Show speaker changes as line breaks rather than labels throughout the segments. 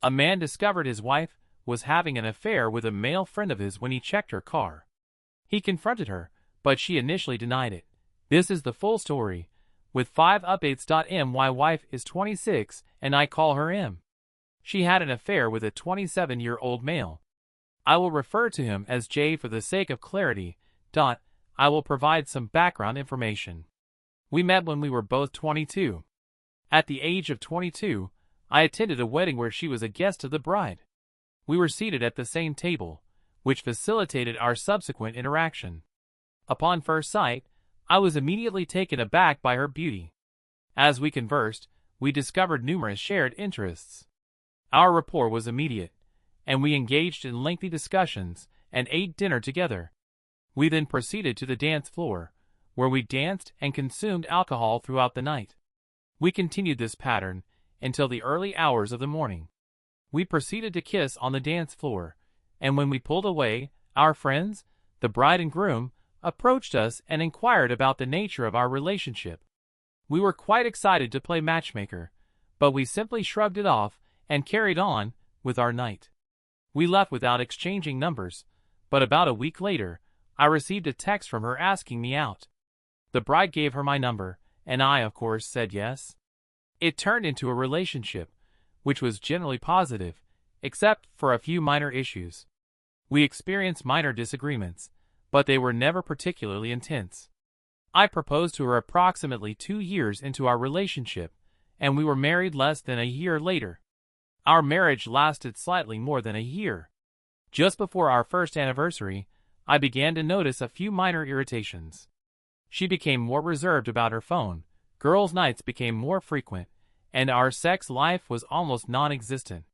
A man discovered his wife was having an affair with a male friend of his when he checked her car. He confronted her, but she initially denied it. This is the full story, with 5 updates. My wife is 26 and I call her M. She had an affair with a 27-year-old male. I will refer to him as J for the sake of clarity. I will provide some background information. We met when we were both 22. At the age of 22, I attended a wedding where she was a guest of the bride. We were seated at the same table, which facilitated our subsequent interaction. Upon first sight, I was immediately taken aback by her beauty. As we conversed, we discovered numerous shared interests. Our rapport was immediate, and we engaged in lengthy discussions and ate dinner together. We then proceeded to the dance floor, where we danced and consumed alcohol throughout the night. We continued this pattern until the early hours of the morning. We proceeded to kiss on the dance floor, and when we pulled away, our friends, the bride and groom, approached us and inquired about the nature of our relationship. We were quite excited to play matchmaker, but we simply shrugged it off and carried on with our night. We left without exchanging numbers, but about a week later, I received a text from her asking me out. The bride gave her my number, and I, of course, said yes. It turned into a relationship, which was generally positive, except for a few minor issues. We experienced minor disagreements, but they were never particularly intense. I proposed to her approximately 2 years into our relationship, and we were married less than a year later. Our marriage lasted slightly more than a year. Just before our first anniversary, I began to notice a few minor irritations. She became more reserved about her phone, girls' nights became more frequent, and our sex life was almost non-existent.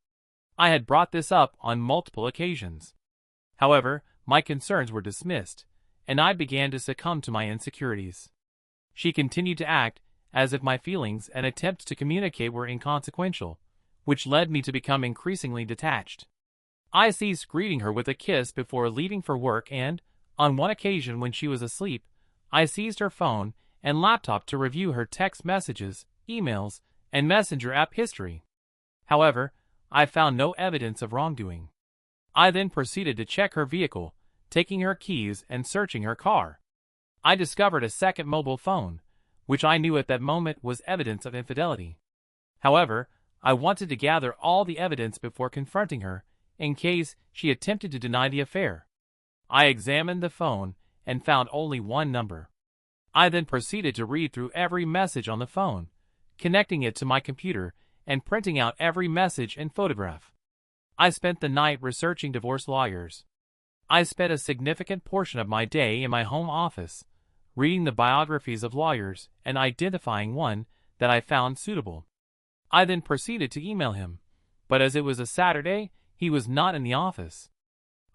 I had brought this up on multiple occasions. However, my concerns were dismissed, and I began to succumb to my insecurities. She continued to act as if my feelings and attempts to communicate were inconsequential, which led me to become increasingly detached. I ceased greeting her with a kiss before leaving for work, and, on one occasion when she was asleep, I seized her phone and laptop to review her text messages, emails, and messenger app history. However, I found no evidence of wrongdoing. I then proceeded to check her vehicle, taking her keys and searching her car. I discovered a second mobile phone, which I knew at that moment was evidence of infidelity. However, I wanted to gather all the evidence before confronting her, in case she attempted to deny the affair. I examined the phone and found only one number. I then proceeded to read through every message on the phone, connecting it to my computer and printing out every message and photograph. I spent the night researching divorce lawyers. I spent a significant portion of my day in my home office, reading the biographies of lawyers and identifying one that I found suitable. I then proceeded to email him, but as it was a Saturday, he was not in the office.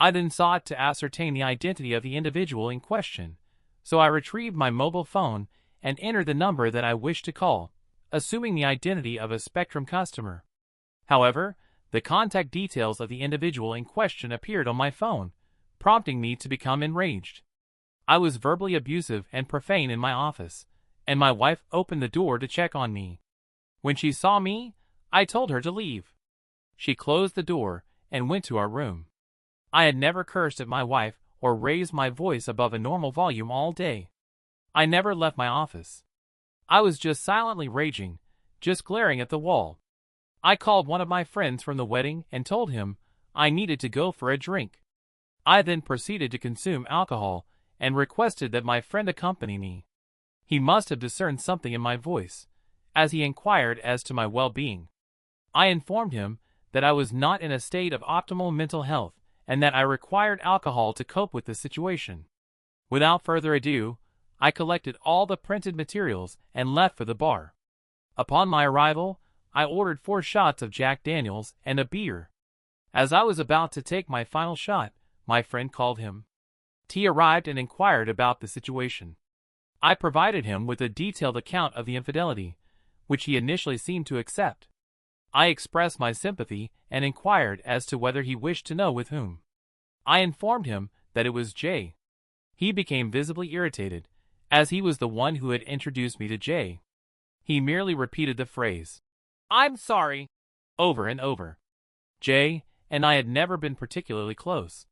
I then sought to ascertain the identity of the individual in question, so I retrieved my mobile phone and entered the number that I wished to call, assuming the identity of a Spectrum customer. However, the contact details of the individual in question appeared on my phone, prompting me to become enraged. I was verbally abusive and profane in my office, and my wife opened the door to check on me. When she saw me, I told her to leave. She closed the door and went to our room. I had never cursed at my wife or raised my voice above a normal volume all day. I never left my office. I was just silently raging, just glaring at the wall. I called one of my friends from the wedding and told him I needed to go for a drink. I then proceeded to consume alcohol and requested that my friend accompany me. He must have discerned something in my voice, as he inquired as to my well-being. I informed him that I was not in a state of optimal mental health and that I required alcohol to cope with the situation. Without further ado, I collected all the printed materials and left for the bar. Upon my arrival, I ordered 4 shots of Jack Daniels and a beer. As I was about to take my final shot, my friend called him. T arrived and inquired about the situation. I provided him with a detailed account of the infidelity, which he initially seemed to accept. I expressed my sympathy and inquired as to whether he wished to know with whom. I informed him that it was Jay. He became visibly irritated, as he was the one who had introduced me to Jay. He merely repeated the phrase, "I'm sorry," over and over. Jay and I had never been particularly close.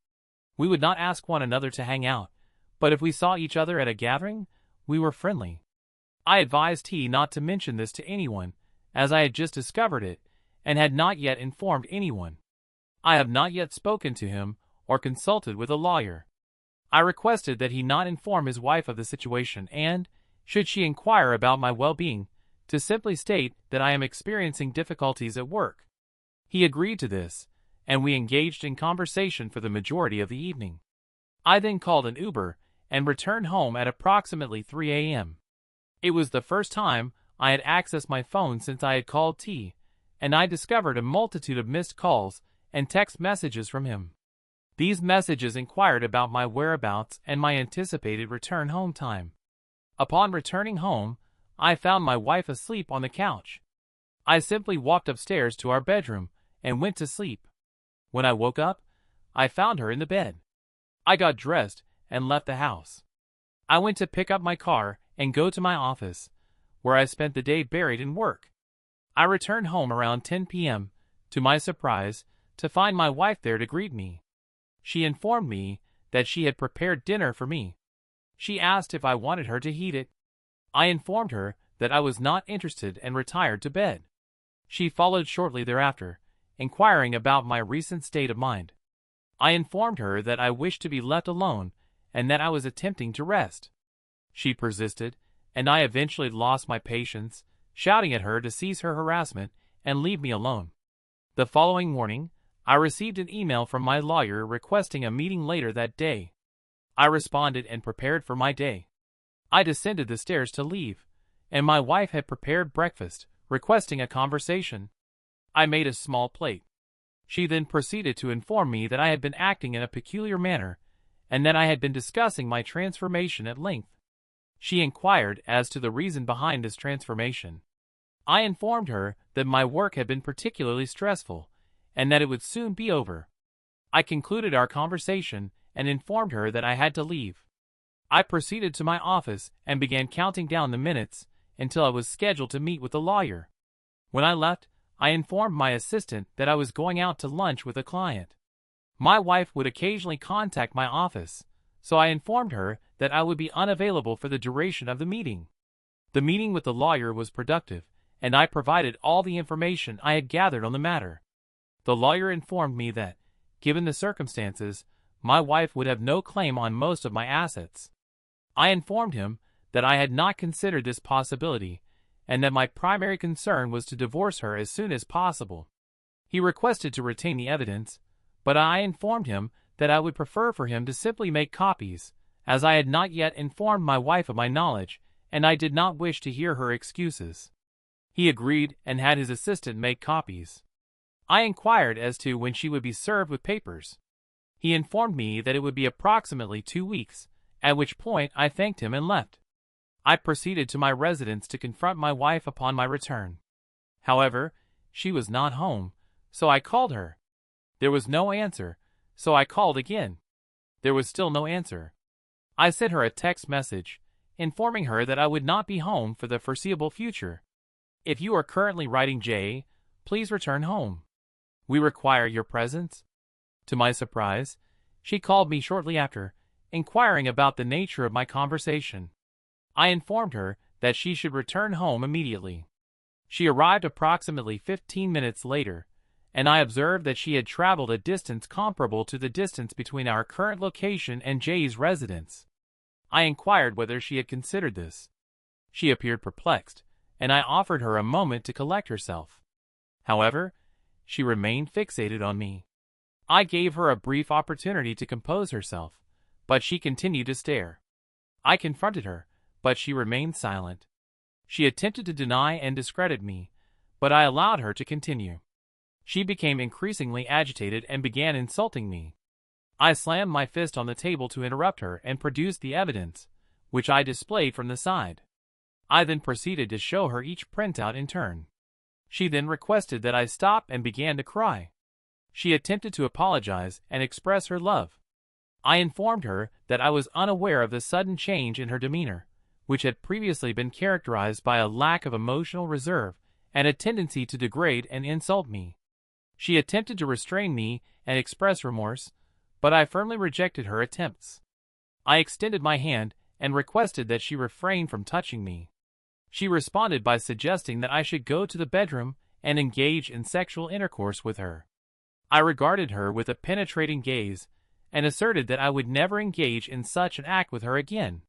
We would not ask one another to hang out, but if we saw each other at a gathering, we were friendly. I advised T not to mention this to anyone, as I had just discovered it, and had not yet informed anyone. I have not yet spoken to him, or consulted with a lawyer. I requested that he not inform his wife of the situation and, should she inquire about my well-being, to simply state that I am experiencing difficulties at work. He agreed to this, and we engaged in conversation for the majority of the evening. I then called an Uber and returned home at approximately 3 a.m. It was the first time I had accessed my phone since I had called T, and I discovered a multitude of missed calls and text messages from him. These messages inquired about my whereabouts and my anticipated return home time. Upon returning home, I found my wife asleep on the couch. I simply walked upstairs to our bedroom and went to sleep. When I woke up, I found her in the bed. I got dressed and left the house. I went to pick up my car and go to my office, where I spent the day buried in work. I returned home around 10 p.m., to my surprise, to find my wife there to greet me. She informed me that she had prepared dinner for me. She asked if I wanted her to heat it. I informed her that I was not interested and retired to bed. She followed shortly thereafter, inquiring about my recent state of mind. I informed her that I wished to be left alone and that I was attempting to rest. She persisted, and I eventually lost my patience, shouting at her to cease her harassment and leave me alone. The following morning, I received an email from my lawyer requesting a meeting later that day. I responded and prepared for my day. I descended the stairs to leave, and my wife had prepared breakfast, requesting a conversation. I made a small plate. She then proceeded to inform me that I had been acting in a peculiar manner, and that I had been discussing my transformation at length. She inquired as to the reason behind this transformation. I informed her that my work had been particularly stressful, and that it would soon be over. I concluded our conversation and informed her that I had to leave. I proceeded to my office and began counting down the minutes until I was scheduled to meet with the lawyer. When I left, I informed my assistant that I was going out to lunch with a client. My wife would occasionally contact my office, so I informed her that I would be unavailable for the duration of the meeting. The meeting with the lawyer was productive, and I provided all the information I had gathered on the matter. The lawyer informed me that, given the circumstances, my wife would have no claim on most of my assets. I informed him that I had not considered this possibility, and that my primary concern was to divorce her as soon as possible. He requested to retain the evidence, but I informed him that I would prefer for him to simply make copies, as I had not yet informed my wife of my knowledge, and I did not wish to hear her excuses. He agreed and had his assistant make copies. I inquired as to when she would be served with papers. He informed me that it would be approximately 2 weeks, at which point I thanked him and left. I proceeded to my residence to confront my wife upon my return. However, she was not home, so I called her. There was no answer, so I called again. There was still no answer. I sent her a text message, informing her that I would not be home for the foreseeable future. If you are currently writing J, please return home. We require your presence. To my surprise, she called me shortly after, inquiring about the nature of my conversation. I informed her that she should return home immediately. She arrived approximately 15 minutes later, and I observed that she had traveled a distance comparable to the distance between our current location and Jay's residence. I inquired whether she had considered this. She appeared perplexed, and I offered her a moment to collect herself. However, she remained fixated on me. I gave her a brief opportunity to compose herself, but she continued to stare. I confronted her, but she remained silent. She attempted to deny and discredit me, but I allowed her to continue. She became increasingly agitated and began insulting me. I slammed my fist on the table to interrupt her and produced the evidence, which I displayed from the side. I then proceeded to show her each printout in turn. She then requested that I stop and began to cry. She attempted to apologize and express her love. I informed her that I was unaware of the sudden change in her demeanor, which had previously been characterized by a lack of emotional reserve and a tendency to degrade and insult me. She attempted to restrain me and express remorse, but I firmly rejected her attempts. I extended my hand and requested that she refrain from touching me. She responded by suggesting that I should go to the bedroom and engage in sexual intercourse with her. I regarded her with a penetrating gaze and asserted that I would never engage in such an act with her again.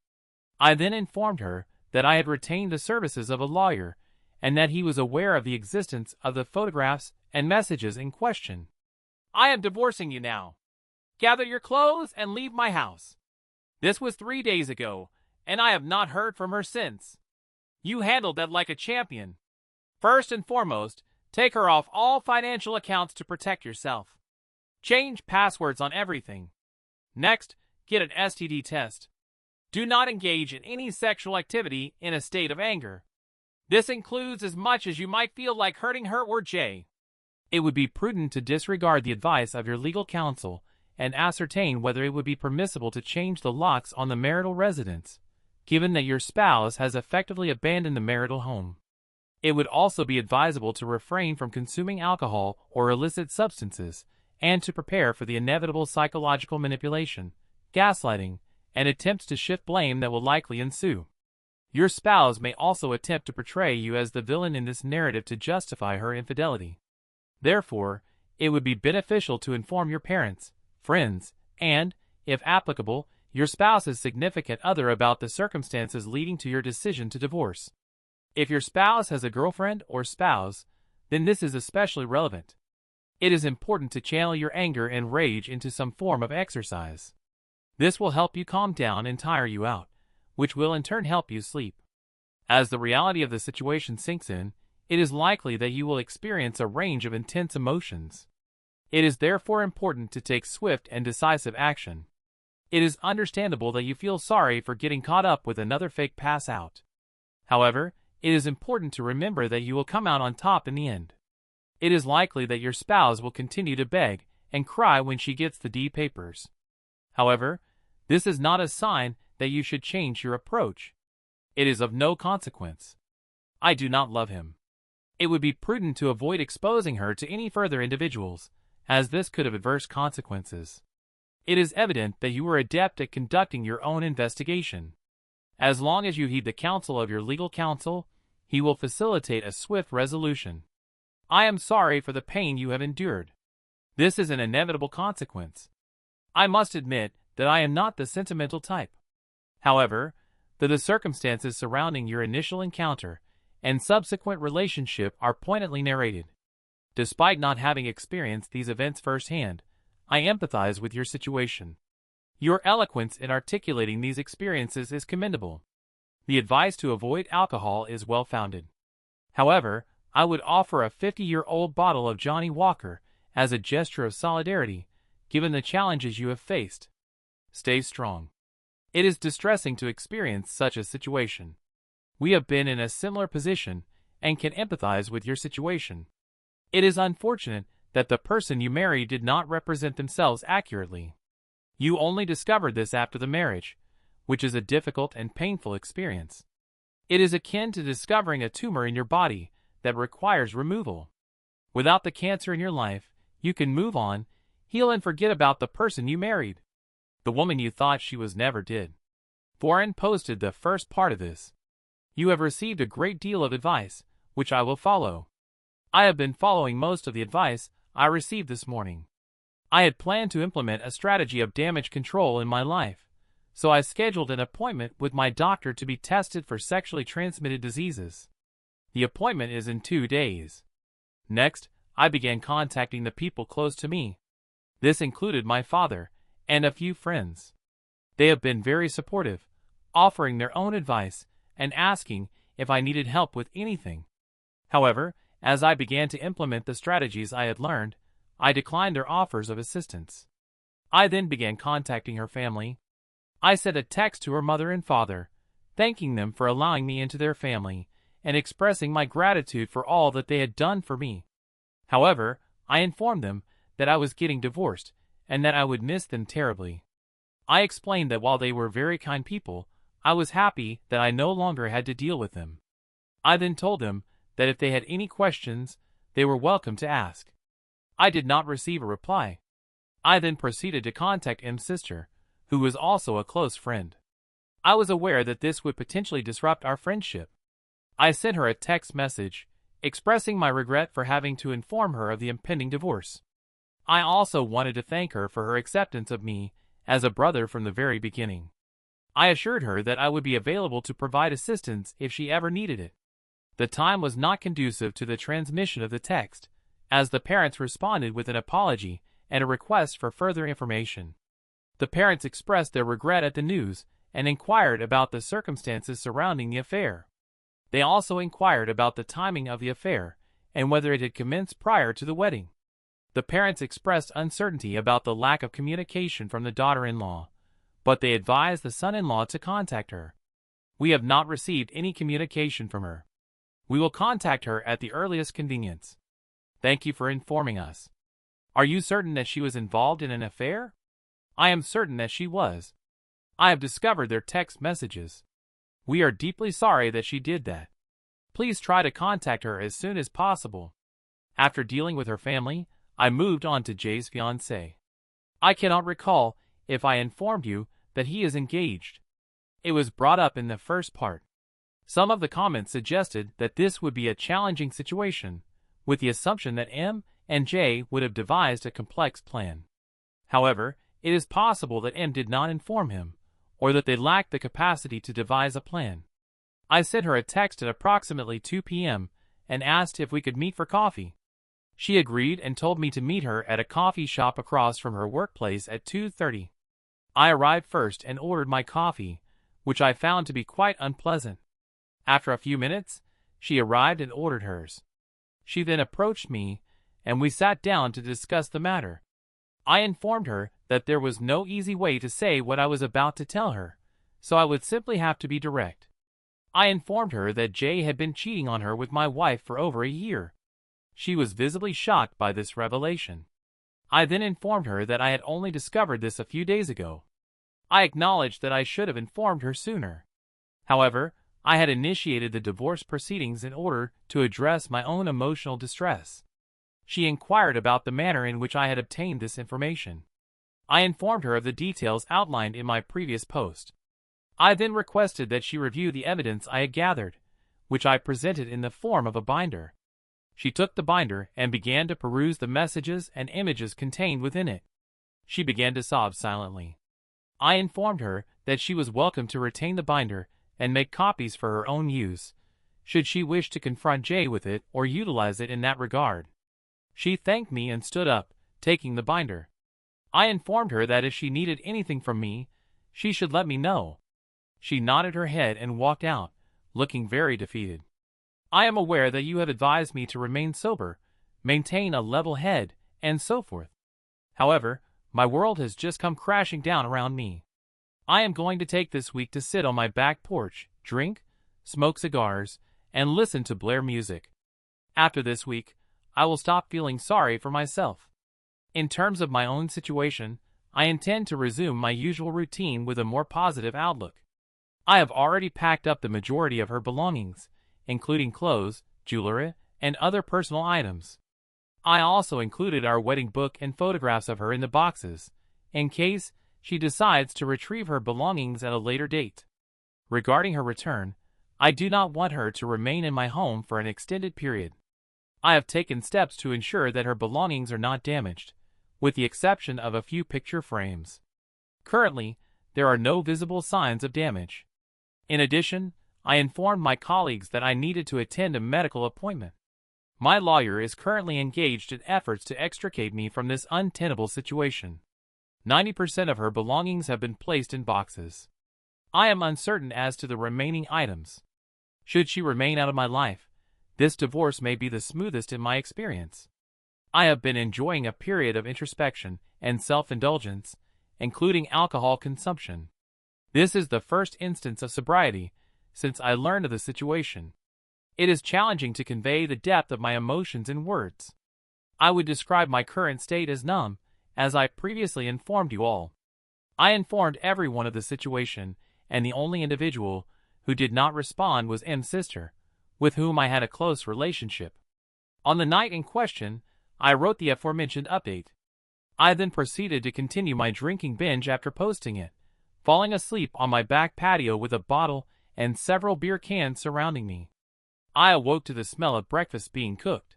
I then informed her that I had retained the services of a lawyer and that he was aware of the existence of the photographs and messages in question. "I am divorcing you now. Gather your clothes and leave my house." This was 3 days ago, and I have not heard from her since. You handled that like a champion. First and foremost, take her off all financial accounts to protect yourself. Change passwords on everything. Next, get an STD test. Do not engage in any sexual activity in a state of anger. This includes as much as you might feel like hurting her or Jay. It would be prudent to disregard the advice of your legal counsel and ascertain whether it would be permissible to change the locks on the marital residence, given that your spouse has effectively abandoned the marital home. It would also be advisable to refrain from consuming alcohol or illicit substances and to prepare for the inevitable psychological manipulation, gaslighting, and attempts to shift blame that will likely ensue. Your spouse may also attempt to portray you as the villain in this narrative to justify her infidelity. Therefore, it would be beneficial to inform your parents, friends, and, if applicable, your spouse's significant other about the circumstances leading to your decision to divorce. If your spouse has a girlfriend or spouse, then this is especially relevant. It is important to channel your anger and rage into some form of exercise. This will help you calm down and tire you out, which will in turn help you sleep. As the reality of the situation sinks in, it is likely that you will experience a range of intense emotions. It is therefore important to take swift and decisive action. It is understandable that you feel sorry for getting caught up with another fake pass out. However, it is important to remember that you will come out on top in the end. It is likely that your spouse will continue to beg and cry when she gets the D papers. However, this is not a sign that you should change your approach. It is of no consequence. I do not love him. It would be prudent to avoid exposing her to any further individuals, as this could have adverse consequences. It is evident that you are adept at conducting your own investigation. As long as you heed the counsel of your legal counsel, he will facilitate a swift resolution. I am sorry for the pain you have endured. This is an inevitable consequence. I must admit that I am not the sentimental type. However, the circumstances surrounding your initial encounter and subsequent relationship are poignantly narrated. Despite not having experienced these events firsthand, I empathize with your situation. Your eloquence in articulating these experiences is commendable. The advice to avoid alcohol is well-founded. However, I would offer a 50-year-old bottle of Johnny Walker as a gesture of solidarity, given the challenges you have faced. Stay strong. It is distressing to experience such a situation. We have been in a similar position and can empathize with your situation. It is unfortunate that the person you married did not represent themselves accurately. You only discovered this after the marriage, which is a difficult and painful experience. It is akin to discovering a tumor in your body that requires removal. Without the cancer in your life, you can move on, heal and forget about the person you married. The woman you thought she was never did. Foreign posted the first part of this. You have received a great deal of advice, which I will follow. I have been following most of the advice I received this morning. I had planned to implement a strategy of damage control in my life, so I scheduled an appointment with my doctor to be tested for sexually transmitted diseases. The appointment is in 2 days. Next, I began contacting the people close to me. This included my father and a few friends. They have been very supportive, offering their own advice and asking if I needed help with anything. However, as I began to implement the strategies I had learned, I declined their offers of assistance. I then began contacting her family. I sent a text to her mother and father, thanking them for allowing me into their family and expressing my gratitude for all that they had done for me. However, I informed them that I was getting divorced and that I would miss them terribly. I explained that while they were very kind people, I was happy that I no longer had to deal with them. I then told them that if they had any questions, they were welcome to ask. I did not receive a reply. I then proceeded to contact M's sister, who was also a close friend. I was aware that this would potentially disrupt our friendship. I sent her a text message, expressing my regret for having to inform her of the impending divorce. I also wanted to thank her for her acceptance of me as a brother from the very beginning. I assured her that I would be available to provide assistance if she ever needed it. The time was not conducive to the transmission of the text, as the parents responded with an apology and a request for further information. The parents expressed their regret at the news and inquired about the circumstances surrounding the affair. They also inquired about the timing of the affair and whether it had commenced prior to the wedding. The parents expressed uncertainty about the lack of communication from the daughter-in-law, but they advised the son-in-law to contact her. We have not received any communication from her. We will contact her at the earliest convenience. Thank you for informing us. Are you certain that she was involved in an affair? I am certain that she was. I have discovered their text messages. We are deeply sorry that she did that. Please try to contact her as soon as possible. After dealing with her family, I moved on to Jay's fiancée. I cannot recall if I informed you that he is engaged. It was brought up in the first part. Some of the comments suggested that this would be a challenging situation, with the assumption that M and J would have devised a complex plan. However, it is possible that M did not inform him, or that they lacked the capacity to devise a plan. I sent her a text at approximately 2 p.m. and asked if we could meet for coffee. She agreed and told me to meet her at a coffee shop across from her workplace at 2:30. I arrived first and ordered my coffee, which I found to be quite unpleasant. After a few minutes, she arrived and ordered hers. She then approached me, and we sat down to discuss the matter. I informed her that there was no easy way to say what I was about to tell her, so I would simply have to be direct. I informed her that Jay had been cheating on her with my wife for over a year. She was visibly shocked by this revelation. I then informed her that I had only discovered this a few days ago. I acknowledged that I should have informed her sooner. However, I had initiated the divorce proceedings in order to address my own emotional distress. She inquired about the manner in which I had obtained this information. I informed her of the details outlined in my previous post. I then requested that she review the evidence I had gathered, which I presented in the form of a binder. She took the binder and began to peruse the messages and images contained within it. She began to sob silently. I informed her that she was welcome to retain the binder and make copies for her own use, should she wish to confront Jay with it or utilize it in that regard. She thanked me and stood up, taking the binder. I informed her that if she needed anything from me, she should let me know. She nodded her head and walked out, looking very defeated. I am aware that you have advised me to remain sober, maintain a level head, and so forth. However, my world has just come crashing down around me. I am going to take this week to sit on my back porch, drink, smoke cigars, and listen to Blair music. After this week, I will stop feeling sorry for myself. In terms of my own situation, I intend to resume my usual routine with a more positive outlook. I have already packed up the majority of her belongings, including clothes, jewelry, and other personal items. I also included our wedding book and photographs of her in the boxes, in case she decides to retrieve her belongings at a later date. Regarding her return, I do not want her to remain in my home for an extended period. I have taken steps to ensure that her belongings are not damaged, with the exception of a few picture frames. Currently, there are no visible signs of damage. In addition, I informed my colleagues that I needed to attend a medical appointment. My lawyer is currently engaged in efforts to extricate me from this untenable situation. 90% of her belongings have been placed in boxes. I am uncertain as to the remaining items. Should she remain out of my life, this divorce may be the smoothest in my experience. I have been enjoying a period of introspection and self-indulgence, including alcohol consumption. This is the first instance of sobriety since I learned of the situation. It is challenging to convey the depth of my emotions in words. I would describe my current state as numb, as I previously informed you all. I informed everyone of the situation, and the only individual who did not respond was M's sister, with whom I had a close relationship. On the night in question, I wrote the aforementioned update. I then proceeded to continue my drinking binge after posting it, falling asleep on my back patio with a bottle and several beer cans surrounding me. I awoke to the smell of breakfast being cooked.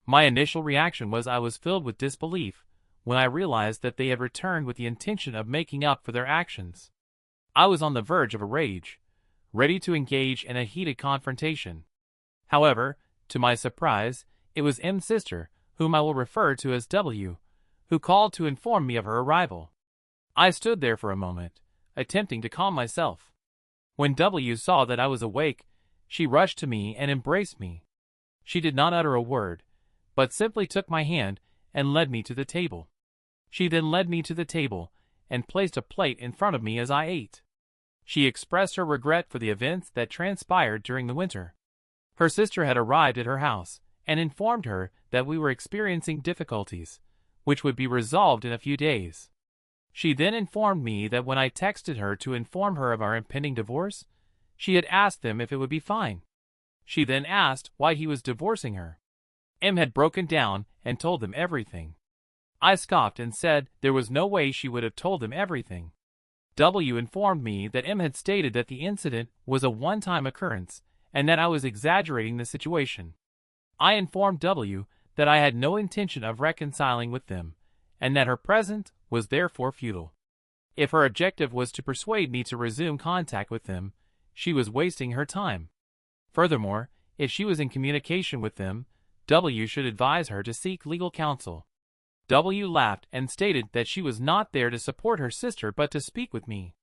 My initial reaction was I was filled with disbelief when I realized that they had returned with the intention of making up for their actions. I was on the verge of a rage, ready to engage in a heated confrontation. However, to my surprise, it was M's sister, whom I will refer to as W, who called to inform me of her arrival. I stood there for a moment, attempting to calm myself. When W saw that I was awake, she rushed to me and embraced me. She did not utter a word, but simply took my hand and led me to the table. She then led me to the table and placed a plate in front of me as I ate. She expressed her regret for the events that transpired during the winter. Her sister had arrived at her house and informed her that we were experiencing difficulties, which would be resolved in a few days. She then informed me that when I texted her to inform her of our impending divorce, she had asked them if it would be fine. She then asked why he was divorcing her. M had broken down and told them everything. I scoffed and said there was no way she would have told them everything. W informed me that M had stated that the incident was a one-time occurrence and that I was exaggerating the situation. I informed W that I had no intention of reconciling with them, and that her presence was therefore futile. If her objective was to persuade me to resume contact with them, she was wasting her time. Furthermore, if she was in communication with them, W should advise her to seek legal counsel. W laughed and stated that she was not there to support her sister but to speak with me.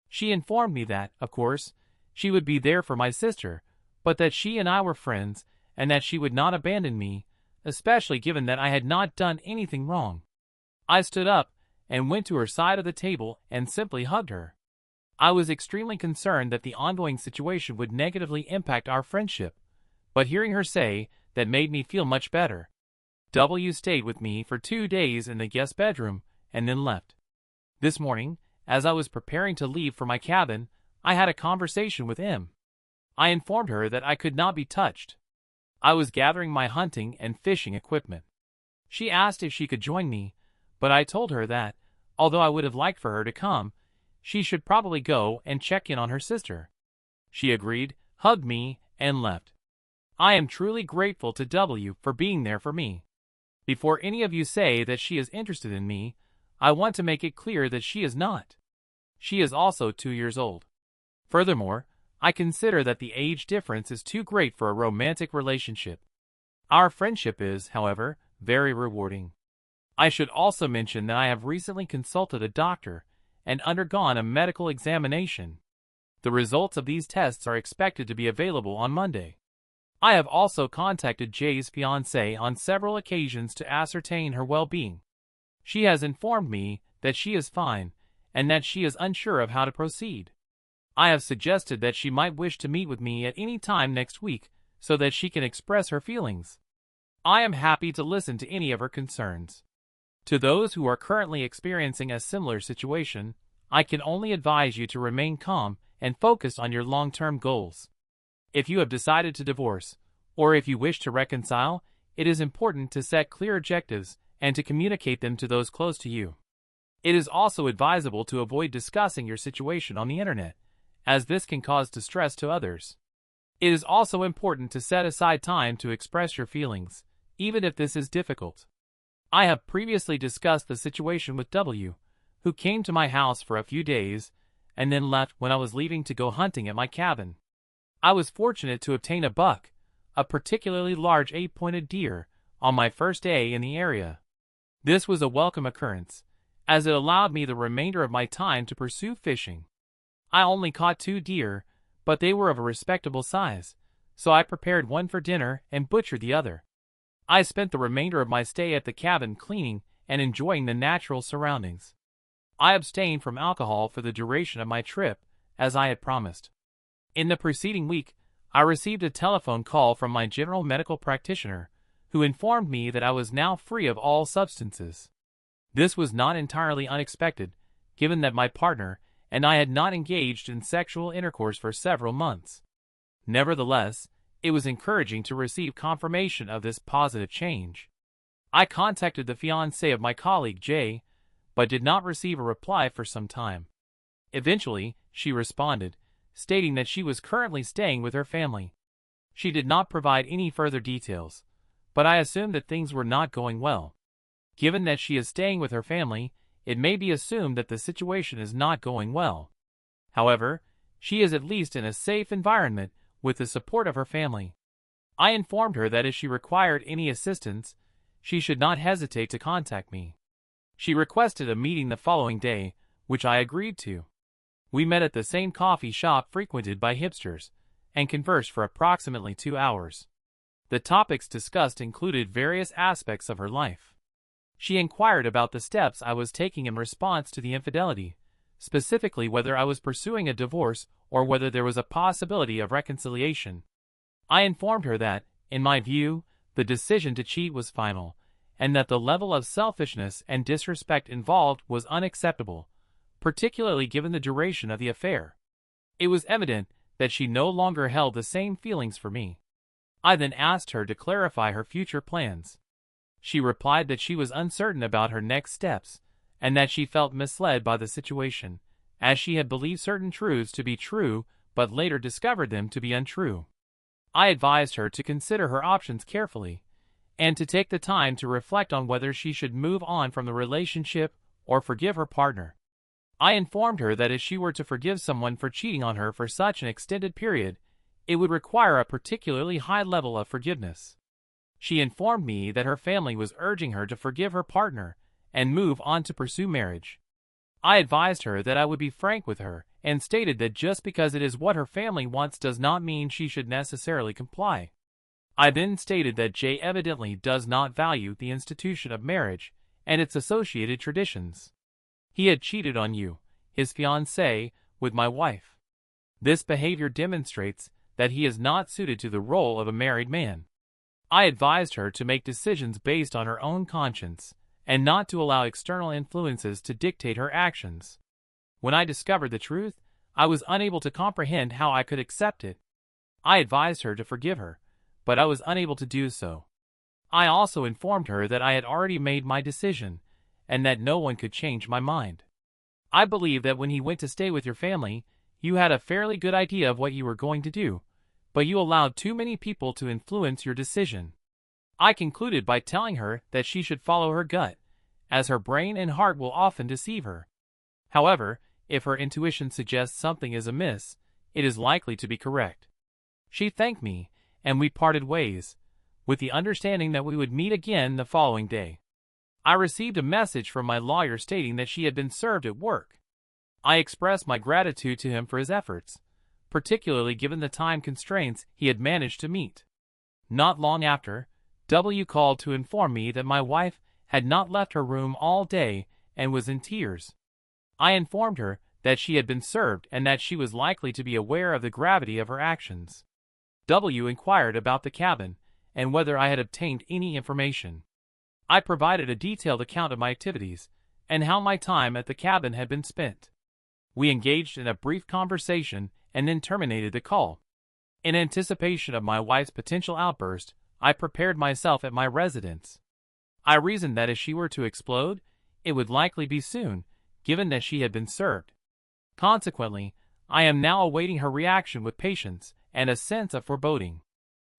She informed me that, of course, she would be there for my sister, but that she and I were friends and that she would not abandon me, especially given that I had not done anything wrong. I stood up and went to her side of the table and simply hugged her. I was extremely concerned that the ongoing situation would negatively impact our friendship, but hearing her say that made me feel much better. W stayed with me for 2 days in the guest bedroom and then left. This morning, as I was preparing to leave for my cabin, I had a conversation with M. I informed her that I could not be touched. I was gathering my hunting and fishing equipment. She asked if she could join me, but I told her that, although I would have liked for her to come, she should probably go and check in on her sister. She agreed, hugged me, and left. I am truly grateful to W for being there for me. Before any of you say that she is interested in me, I want to make it clear that she is not. She is also 2 years old. Furthermore, I consider that the age difference is too great for a romantic relationship. Our friendship is, however, very rewarding. I should also mention that I have recently consulted a doctor and undergone a medical examination. The results of these tests are expected to be available on Monday. I have also contacted Jay's fiancée on several occasions to ascertain her well-being. She has informed me that she is fine and that she is unsure of how to proceed. I have suggested that she might wish to meet with me at any time next week so that she can express her feelings. I am happy to listen to any of her concerns. To those who are currently experiencing a similar situation, I can only advise you to remain calm and focus on your long-term goals. If you have decided to divorce, or if you wish to reconcile, it is important to set clear objectives and to communicate them to those close to you. It is also advisable to avoid discussing your situation on the internet, as this can cause distress to others. It is also important to set aside time to express your feelings, even if this is difficult. I have previously discussed the situation with W, who came to my house for a few days and then left when I was leaving to go hunting at my cabin. I was fortunate to obtain a buck, a particularly large 8-pointed deer, on my first day in the area. This was a welcome occurrence, as it allowed me the remainder of my time to pursue fishing. I only caught 2 deer, but they were of a respectable size, so I prepared one for dinner and butchered the other. I spent the remainder of my stay at the cabin cleaning and enjoying the natural surroundings. I abstained from alcohol for the duration of my trip, as I had promised. In the preceding week, I received a telephone call from my general medical practitioner, who informed me that I was now free of all substances. This was not entirely unexpected, given that my partner and I had not engaged in sexual intercourse for several months. Nevertheless, it was encouraging to receive confirmation of this positive change. I contacted the fiancé of my colleague J, but did not receive a reply for some time. Eventually, she responded, stating that she was currently staying with her family. She did not provide any further details, but I assumed that things were not going well. Given that she is staying with her family, it may be assumed that the situation is not going well. However, she is at least in a safe environment with the support of her family. I informed her that if she required any assistance, she should not hesitate to contact me. She requested a meeting the following day, which I agreed to. We met at the same coffee shop frequented by hipsters, and conversed for approximately 2 hours. The topics discussed included various aspects of her life. She inquired about the steps I was taking in response to the infidelity, specifically whether I was pursuing a divorce or whether there was a possibility of reconciliation. I informed her that, in my view, the decision to cheat was final, and that the level of selfishness and disrespect involved was unacceptable, particularly given the duration of the affair. It was evident that she no longer held the same feelings for me. I then asked her to clarify her future plans. She replied that she was uncertain about her next steps, and that she felt misled by the situation, as she had believed certain truths to be true but later discovered them to be untrue. I advised her to consider her options carefully, and to take the time to reflect on whether she should move on from the relationship or forgive her partner. I informed her that if she were to forgive someone for cheating on her for such an extended period, it would require a particularly high level of forgiveness. She informed me that her family was urging her to forgive her partner and move on to pursue marriage. I advised her that I would be frank with her and stated that just because it is what her family wants does not mean she should necessarily comply. I then stated that Jay evidently does not value the institution of marriage and its associated traditions. He had cheated on you, his fiancée, with my wife. This behavior demonstrates that he is not suited to the role of a married man. I advised her to make decisions based on her own conscience and not to allow external influences to dictate her actions. When I discovered the truth, I was unable to comprehend how I could accept it. I advised her to forgive her, but I was unable to do so. I also informed her that I had already made my decision and that no one could change my mind. I believe that when he went to stay with your family, you had a fairly good idea of what you were going to do, but you allowed too many people to influence your decision. I concluded by telling her that she should follow her gut, as her brain and heart will often deceive her. However, if her intuition suggests something is amiss, it is likely to be correct. She thanked me, and we parted ways, with the understanding that we would meet again the following day. I received a message from my lawyer stating that she had been served at work. I expressed my gratitude to him for his efforts, particularly given the time constraints he had managed to meet. Not long after, W called to inform me that my wife had not left her room all day and was in tears. I informed her that she had been served and that she was likely to be aware of the gravity of her actions. W inquired about the cabin and whether I had obtained any information. I provided a detailed account of my activities and how my time at the cabin had been spent. We engaged in a brief conversation and then terminated the call. In anticipation of my wife's potential outburst, I prepared myself at my residence. I reasoned that if she were to explode, it would likely be soon, given that she had been served. Consequently, I am now awaiting her reaction with patience and a sense of foreboding.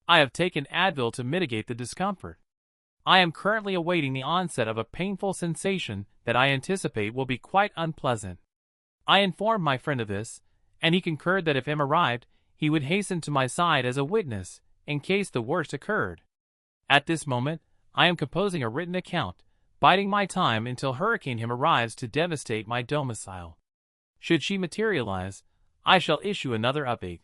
I have taken Advil to mitigate the discomfort. I am currently awaiting the onset of a painful sensation that I anticipate will be quite unpleasant. I informed my friend of this, and he concurred that if M arrived, he would hasten to my side as a witness in case the worst occurred. At this moment, I am composing a written account, biding my time until Hurricane Him arrives to devastate my domicile. Should she materialize, I shall issue another update.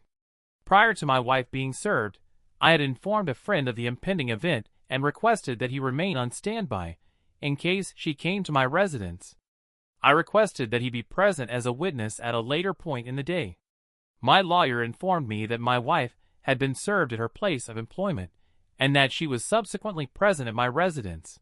Prior to my wife being served, I had informed a friend of the impending event and requested that he remain on standby in case she came to my residence. I requested that he be present as a witness at a later point in the day. My lawyer informed me that my wife had been served at her place of employment and that she was subsequently present at my residence.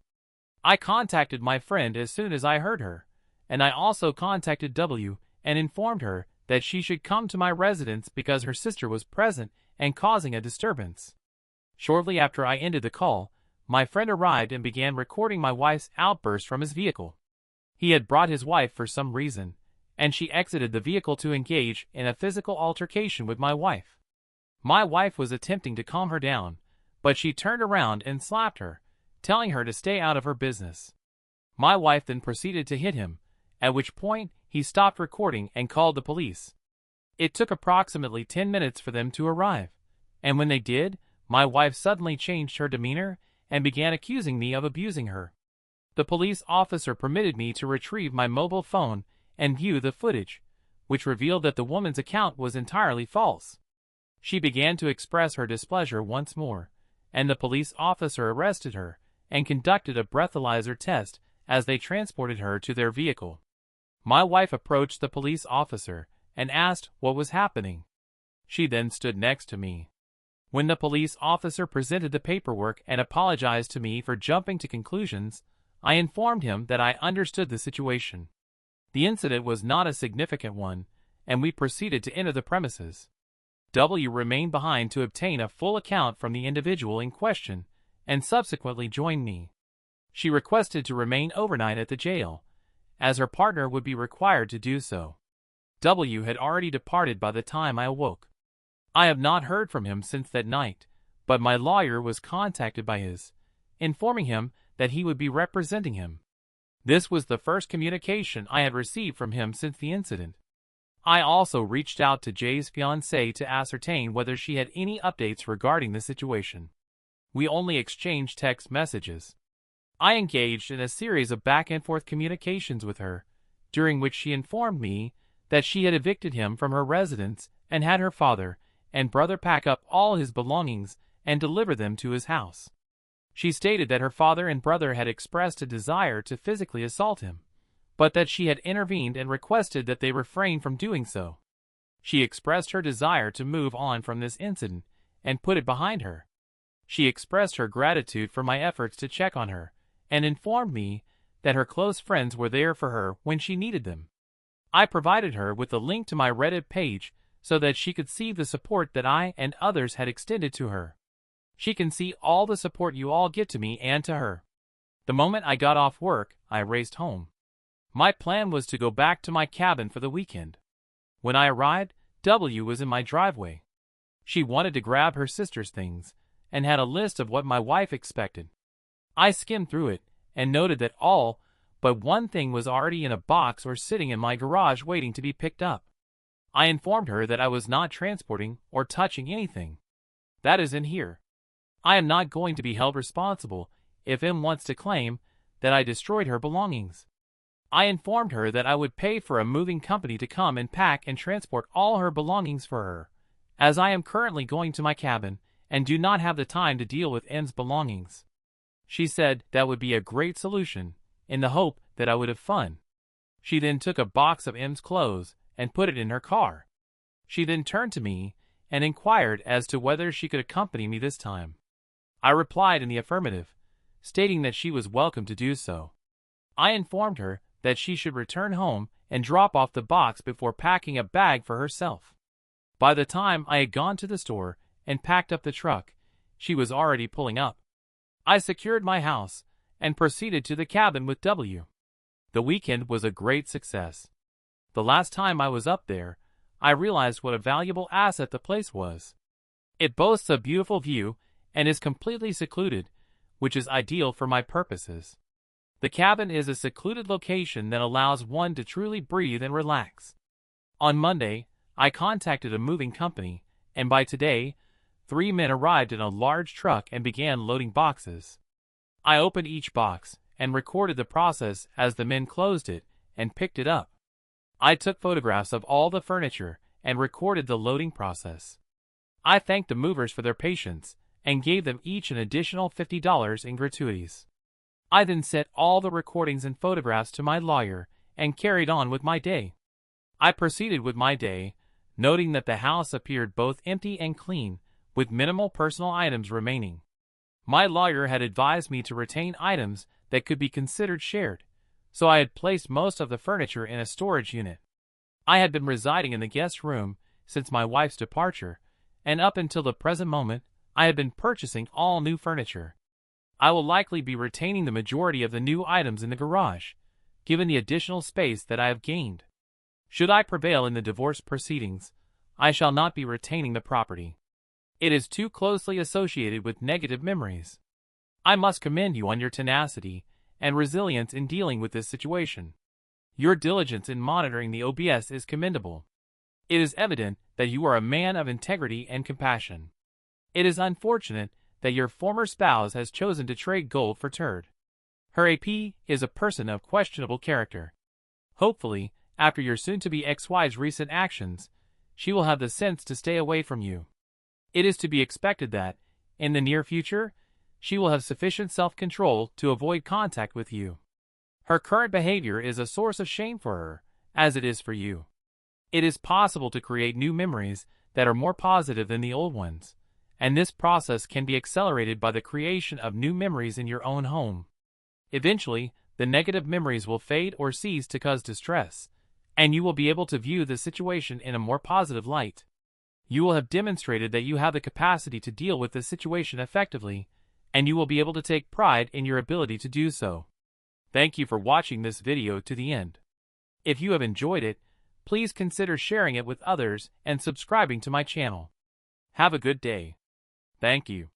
I contacted my friend as soon as I heard her, and I also contacted W and informed her that she should come to my residence because her sister was present and causing a disturbance. Shortly after I ended the call, my friend arrived and began recording my wife's outburst from his vehicle. He had brought his wife for some reason, and she exited the vehicle to engage in a physical altercation with my wife. My wife was attempting to calm her down, but she turned around and slapped her, telling her to stay out of her business. My wife then proceeded to hit him, at which point he stopped recording and called the police. It took approximately 10 minutes for them to arrive, and when they did, my wife suddenly changed her demeanor and began accusing me of abusing her. The police officer permitted me to retrieve my mobile phone and view the footage, which revealed that the woman's account was entirely false. She began to express her displeasure once more, and the police officer arrested her and conducted a breathalyzer test as they transported her to their vehicle. My wife approached the police officer and asked what was happening. She then stood next to me. When the police officer presented the paperwork and apologized to me for jumping to conclusions, I informed him that I understood the situation. The incident was not a significant one, and we proceeded to enter the premises. W remained behind to obtain a full account from the individual in question, and subsequently joined me. She requested to remain overnight at the jail, as her partner would be required to do so. W had already departed by the time I awoke. I have not heard from him since that night, but my lawyer was contacted by his, informing him that he would be representing him. This was the first communication I had received from him since the incident. I also reached out to Jay's fiancée to ascertain whether she had any updates regarding the situation. We only exchanged text messages. I engaged in a series of back-and-forth communications with her, during which she informed me that she had evicted him from her residence and had her father and brother pack up all his belongings and deliver them to his house. She stated that her father and brother had expressed a desire to physically assault him, but that she had intervened and requested that they refrain from doing so. She expressed her desire to move on from this incident and put it behind her. She expressed her gratitude for my efforts to check on her and informed me that her close friends were there for her when she needed them. I provided her with a link to my Reddit page so that she could see the support that I and others had extended to her. She can see all the support you all get to me and to her. The moment I got off work, I raced home. My plan was to go back to my cabin for the weekend. When I arrived, W was in my driveway. She wanted to grab her sister's things and had a list of what my wife expected. I skimmed through it and noted that all but one thing was already in a box or sitting in my garage waiting to be picked up. I informed her that I was not transporting or touching anything. That is in here. I am not going to be held responsible if M wants to claim that I destroyed her belongings. I informed her that I would pay for a moving company to come and pack and transport all her belongings for her, as I am currently going to my cabin and do not have the time to deal with M's belongings. She said that would be a great solution, in the hope that I would have fun. She then took a box of M's clothes and put it in her car. She then turned to me and inquired as to whether she could accompany me this time. I replied in the affirmative, stating that she was welcome to do so. I informed her that she should return home and drop off the box before packing a bag for herself. By the time I had gone to the store and packed up the truck, she was already pulling up. I secured my house and proceeded to the cabin with W. The weekend was a great success. The last time I was up there, I realized what a valuable asset the place was. It boasts a beautiful view and is completely secluded, which is ideal for my purposes. The cabin is a secluded location that allows one to truly breathe and relax. On Monday, I contacted a moving company, and by today, 3 men arrived in a large truck and began loading boxes. I opened each box and recorded the process as the men closed it and picked it up. I took photographs of all the furniture and recorded the loading process. I thanked the movers for their patience and gave them each an additional $50 in gratuities. I then sent all the recordings and photographs to my lawyer and carried on with my day. I proceeded with my day, noting that the house appeared both empty and clean, with minimal personal items remaining. My lawyer had advised me to retain items that could be considered shared, so I had placed most of the furniture in a storage unit. I had been residing in the guest room since my wife's departure, and up until the present moment, I had been purchasing all new furniture. I will likely be retaining the majority of the new items in the garage, given the additional space that I have gained. Should I prevail in the divorce proceedings, I shall not be retaining the property. It is too closely associated with negative memories. I must commend you on your tenacity and resilience in dealing with this situation. Your diligence in monitoring the OBS is commendable. It is evident that you are a man of integrity and compassion. It is unfortunate that your former spouse has chosen to trade gold for turd. Her AP is a person of questionable character. Hopefully, after your soon-to-be ex-wife's recent actions, she will have the sense to stay away from you. It is to be expected that, in the near future, she will have sufficient self-control to avoid contact with you. Her current behavior is a source of shame for her, as it is for you. It is possible to create new memories that are more positive than the old ones, and this process can be accelerated by the creation of new memories in your own home. Eventually, the negative memories will fade or cease to cause distress, and you will be able to view the situation in a more positive light. You will have demonstrated that you have the capacity to deal with the situation effectively, and you will be able to take pride in your ability to do so. Thank you for watching this video to the end. If you have enjoyed it, please consider sharing it with others and subscribing to my channel. Have a good day. Thank you.